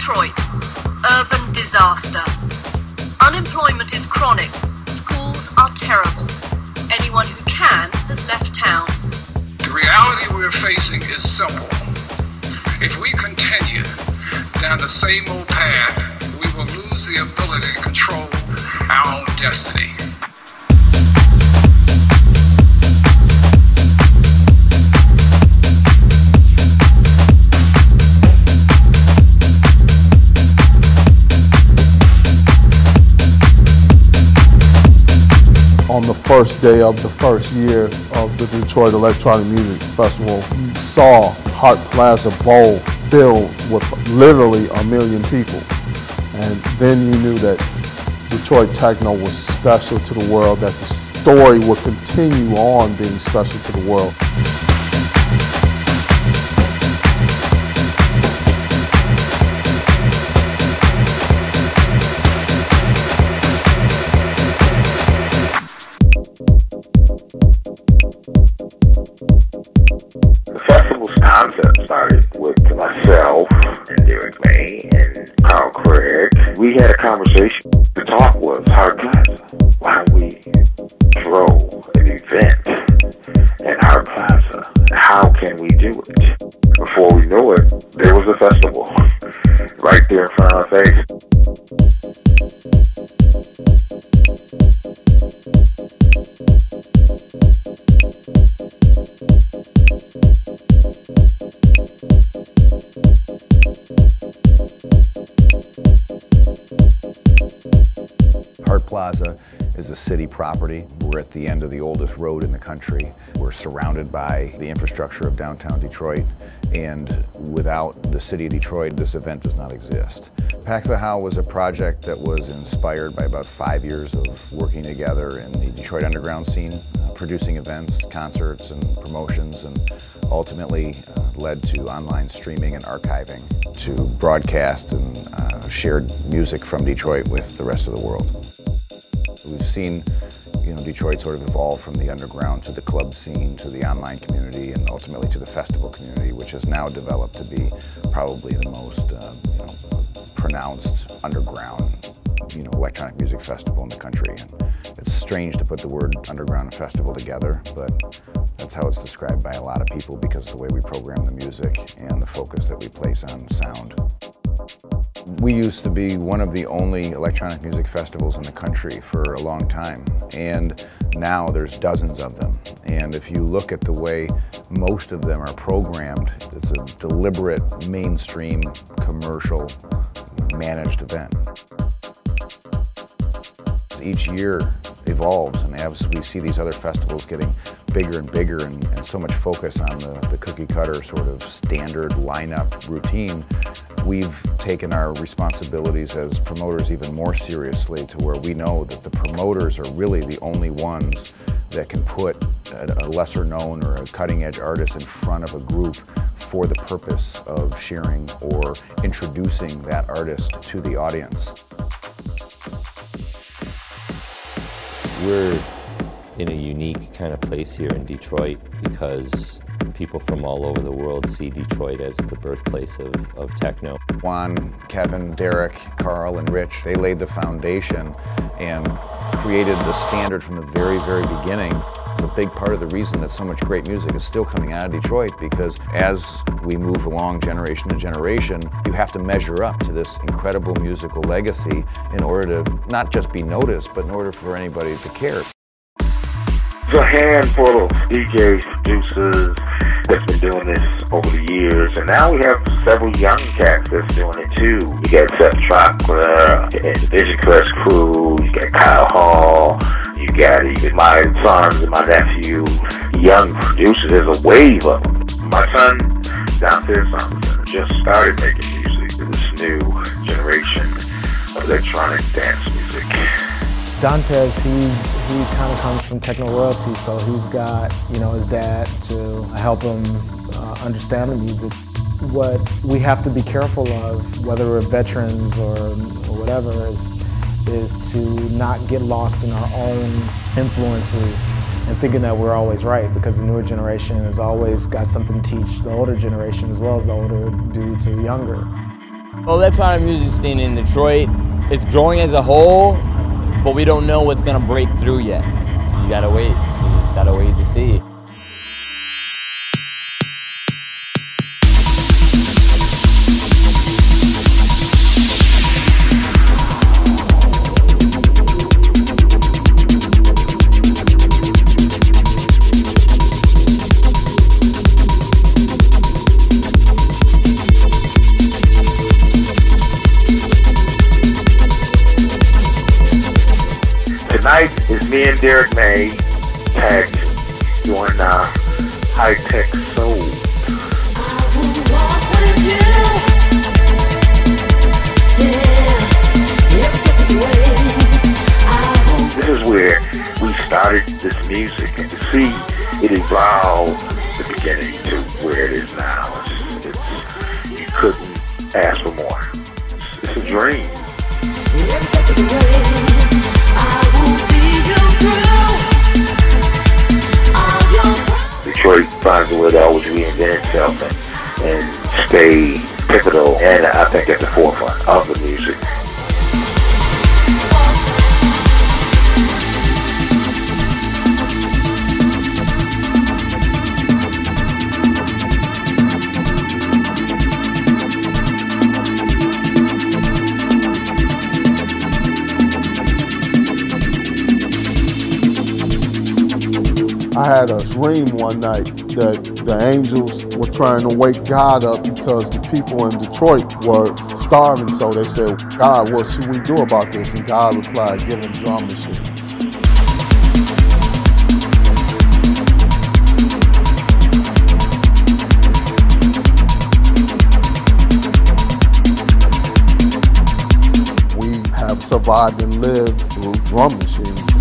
Detroit, urban disaster. Unemployment is chronic, schools are terrible. Anyone who can has left town. The reality we're facing is simple. If we continue down the same old path, we will lose the ability to control our own destiny. On the first day of the first year of the Detroit Electronic Music Festival, you saw Hart Plaza Bowl filled with literally 1 million people. And then you knew that Detroit techno was special to the world, that the story would continue on being special to the world. The festival's concept started with myself and Derrick May and Carl Craig. We had a conversation. The talk was, Hart Plaza, why don't we throw an event at Hart Plaza? How can we do it? Before we knew it, there was a festival right there in front of our face. Hart Plaza is a city property. We're at the end of the oldest road in the country. We're surrounded by the infrastructure of downtown Detroit, and without the city of Detroit, this event does not exist. Paxahau was a project that was inspired by about 5 years of working together in the Detroit underground scene, producing events, concerts, and promotions, and ultimately led to online streaming and archiving to broadcast and shared music from Detroit with the rest of the world. We've seen, Detroit sort of evolve from the underground to the club scene, to the online community, and ultimately to the festival community, which has now developed to be probably the most pronounced underground, electronic music festival in the country. And it's strange to put the word underground and festival together, but that's how it's described by a lot of people because of the way we program the music and the focus that we place on sound. We used to be one of the only electronic music festivals in the country for a long time, and now there's dozens of them. And if you look at the way most of them are programmed, it's a deliberate, mainstream, commercial, managed event. Each year evolves, and as we see these other festivals getting bigger and bigger and so much focus on the cookie cutter sort of standard lineup routine, we've taken our responsibilities as promoters even more seriously to where we know that the promoters are really the only ones that can put a lesser known or a cutting edge artist in front of a group for the purpose of sharing or introducing that artist to the audience. We're in a unique kind of place here in Detroit because people from all over the world see Detroit as the birthplace of techno. Juan, Kevin, Derrick, Carl, and Rich, they laid the foundation and created the standard from the very, very beginning. It's a big part of the reason that so much great music is still coming out of Detroit, because as we move along generation to generation, you have to measure up to this incredible musical legacy in order to not just be noticed, but in order for anybody to care. There's a handful of DJs, producers that's been doing this over the years, and now we have several young cats that's doing it too. You got Seth Trockler, and the Vision Quest crew, you got Kyle Hall, you got even my sons and my nephew, young producers. There's a wave of them. My son, Kevin Saunderson, just started making music to this new generation of electronic dance music. Dantiez, he kind of comes from techno royalty, so he's got, his dad to help him understand the music. What we have to be careful of, whether we're veterans or whatever, is to not get lost in our own influences and thinking that we're always right, because the newer generation has always got something to teach the older generation as well as the older dude to the younger. The electronic music scene in Detroit is growing as a whole, but we don't know what's gonna break through yet. You gotta wait. You just gotta wait to see. Tonight is me and Derrick May tag doing high-tech soul. This is where we started this music, and to see it evolve the beginning to where it is now, it's you couldn't ask for more. It's a dream. Detroit finds a way to always reinvent itself and stay pivotal, and I think at the forefront of the music. I had a dream one night that the angels were trying to wake God up because the people in Detroit were starving. So they said, God, what should we do about this? And God replied, give them drum machines. We have survived and lived through drum machines.